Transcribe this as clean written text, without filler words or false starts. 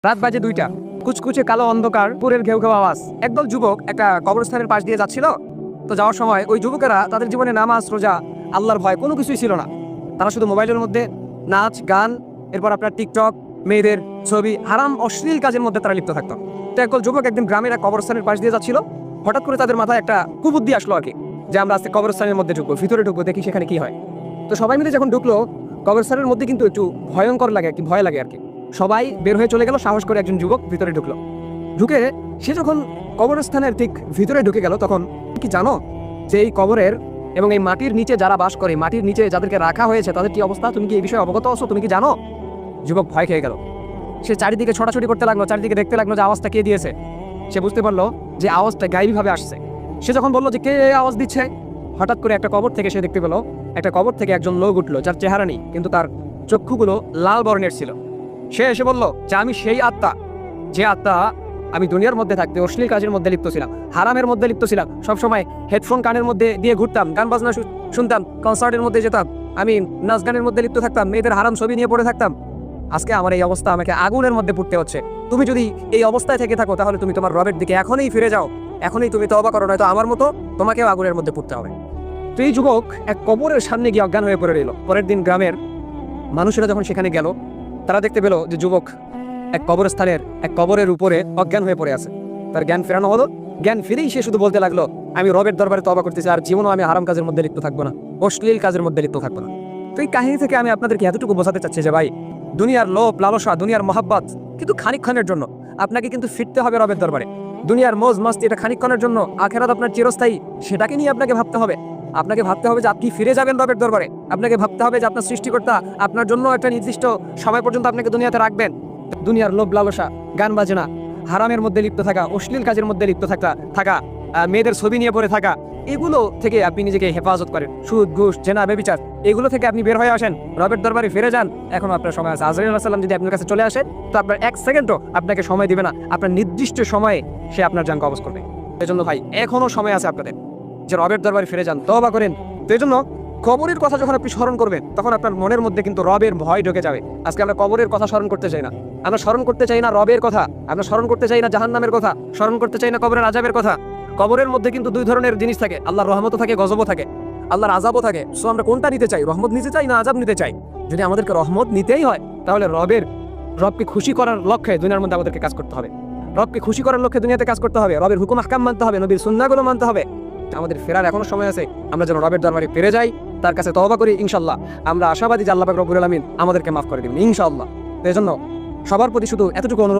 রাত বাজে 2টা। কুচকুচে কালো অন্ধকার, পুরের ঘেউ ঘেউ আওয়াজ। একদল যুবক একটা কবরস্থানের পাশ দিয়ে যাচ্ছিল। তো যাওয়ার সময় ওই যুবকেরা তাদের জীবনে নামাজ, রোজা, আল্লাহর ভয় কোনো কিছুই ছিল না। তারা শুধু মোবাইলের মধ্যে নাচ, গান, এরপর আপনার টিকটক, মেয়েদের ছবি, হারাম অশ্লীল কাজের মধ্যে তারা লিপ্ত থাকতো। তো একদল যুবক একদিন গ্রামের এক কবরস্থানের পাশ দিয়ে যাচ্ছিল। হঠাৎ করে তাদের মাথায় একটা কুবুদ্ধি আসলো আর কি, যে আমরা আজকে কবরস্থানের মধ্যে ঢুকবো, ভিতরে ঢুকবো, দেখি সেখানে কি হয়। তো সবাই মিলে যখন ঢুকলো, কবরস্থানের মধ্যে কিন্তু একটু ভয়ঙ্কর লাগে, একটি ভয় লাগে আর কি। সবাই বের হয়ে চলে গেল, সাহস করে একজন যুবক ভিতরে ঢুকলো। ঢুকে সে যখন কবরস্থানের ঠিক ভিতরে ঢুকে গেল, তখন কি জানো যে এই কবরের এবং এই মাটির নিচে যারা বাস করে, মাটির নিচে যাদেরকে রাখা হয়েছে, তাদের কি অবস্থা? তুমি কি এই বিষয়ে অবগত আছো? তুমি কি জানো? যুবক ভয় খেয়ে গেল। সে চারিদিকে ছোটাছুটি করতে লাগলো, চারিদিকে দেখতে লাগলো যে আওয়াজটা কে দিয়েছে। সে বুঝতে পারলো যে আওয়াজটা গায়েবীভাবে আসছে। সে যখন বললো যে কে আওয়াজ দিচ্ছে, হঠাৎ করে একটা কবর থেকে সে দেখতে পেল, একটা কবর থেকে একজন লোক উঠলো, যার চেহারা নেই, কিন্তু তার চক্ষুগুলো লাল বর্ণের ছিল। সে এসে বলল যে আমি সেই আত্মা, যে আত্মা আমি দুনিয়ার মধ্যে থাকতে অশ্লীল কাজের মধ্যে লিপ্ত ছিলাম, হারামের মধ্যে লিপ্ত ছিলাম, সবসময় হেডফোন কানের মধ্যে দিয়ে ঘুরতাম, গান বাজনা শুনতাম, কনসার্টের মধ্যে যেতাম, আমি নাচ গানের মধ্যে লিপ্ত থাকতাম, মেয়েদের হারাম ছবি নিয়ে পড়ে থাকতাম। আজকে আমার এই অবস্থা, আমাকে আগুনের মধ্যে পড়তে হচ্ছে। তুমি যদি এই অবস্থায় থেকে থাকো, তাহলে তুমি তোমার রবের দিকে এখনই ফিরে যাও, এখনই তুমি তওবা করো, নয়তো আমার মতো তোমাকেও আগুনের মধ্যে পড়তে হবে। তো এই যুবক এক কবরের সামনে গিয়ে অজ্ঞান হয়ে পড়ে রইল। পরের দিন গ্রামের মানুষেরা যখন সেখানে গেল, তারা দেখতে পেল যে যুবক এক কবরস্থানের এক কবরের উপরে অজ্ঞান হয়ে পড়ে আছে। তার জ্ঞান ফেরানো হলো। জ্ঞান ফিরেই সে শুধু বলতে লাগলো, আমি রবের দরবারে তওবা করতেছি, আর জীবনও আমি হারাম কাজের মধ্যে লিপ্ত থাকবো না, অশ্লীল কাজের মধ্যে লিপ্ত থাকবো না। তো এই কাহিনী থেকে আমি আপনাদেরকে এতটুকু বোঝাতে চাচ্ছি যে ভাই, দুনিয়ার লোভ লালসা, দুনিয়ার মহাব্বত কিন্তু খানিকক্ষণের জন্য। আপনাকে কিন্তু ফিরতে হবে রবের দরবারে। দুনিয়ার মৌজ মস্তি এটা খানিকক্ষণের জন্য, আখেরাত আপনার চিরস্থায়ী, সেটাকে নিয়ে আপনাকে ভাবতে হবে। আপনাকে ভাবতে হবে যে আপনি ফিরে যাবেন রবের দরবারে। আপনাকে ভাবতে হবে যে আপনার সৃষ্টিকর্তা আপনার জন্য একটা নির্দিষ্ট সময় পর্যন্ত আপনাকে দুনিয়াতে রাখবেন। দুনিয়ার লোভ লালসা, গান বাজনা, হারামের মধ্যে লিপ্ত থাকা, অশ্লীল কাজের মধ্যে লিপ্ত থাকা, মেয়েদের ছবি নিয়ে পড়ে থাকা, এগুলো থেকে আপনি নিজেকে হেফাজত করেন। সুদ, ঘুষ, জেনা, ব্যভিচার, এগুলো থেকে আপনি বের হয়ে আসেন, রবের দরবারে ফিরে যান। এখনো আপনার সময় আছে। আজরাইল আলাইহিস সালাম যদি আপনার কাছে চলে আসে, তো আপনার 1 সেকেন্ডও আপনাকে সময় দিবে না, আপনার নির্দিষ্ট সময়ে সে আপনার জান কবজ করবে। এজন্য ভাই, এখনো সময় আছে আপনাদের যে রবের দরবারে ফিরে যান, তওবা করেন। তো এই জন্য কবরের কথা যখন আপনি স্মরণ করবেন, তখন আপনার মনের মধ্যে কিন্তু রবের ভয় ঢুকে যাবে। আজকে আমরা কবরের কথা স্মরণ করতে চাই না, আমরা স্মরণ করতে চাই না রবের কথা, আমরা স্মরণ করতে চাই না জাহান্নামের কথা, স্মরণ করতে চাই না কবরের আযাবের কথা। কবরের মধ্যে কিন্তু 2 ধরনের জিনিস থাকে, আল্লাহর রহমতও থাকে, গজবও থাকে, আল্লাহর আযাবও থাকে। সো আমরা কোনটা নিতে চাই? রহমত নিতে চাই না আযাব নিতে চাই? যদি আমাদেরকে রহমত নিতেই হয়, তাহলে রবকে খুশি করার লক্ষ্যে দুনিয়ার মধ্যে আমাদেরকে কাজ করতে হবে। রবকে খুশি করার লক্ষ্যে দুনিয়াতে কাজ করতে হবে, রবের হুকুম আহকাম মানতে হবে, নবীর সুন্নাহগুলো মানতে হবে। আমাদের ফেরার এখনো সময় আছে। আমরা যেন রবের দরবারে ফিরে যাই, তার কাছে তওবা করি। ইনশাআল্লাহ আমরা আশাবাদী যে আল্লাহ পাক রব্বুল আলামিন আমাদেরকে মাফ করে দিবেন ইনশাআল্লাহ। তো এই জন্য সবার প্রতি শুধু এতটুকু অনুরোধ।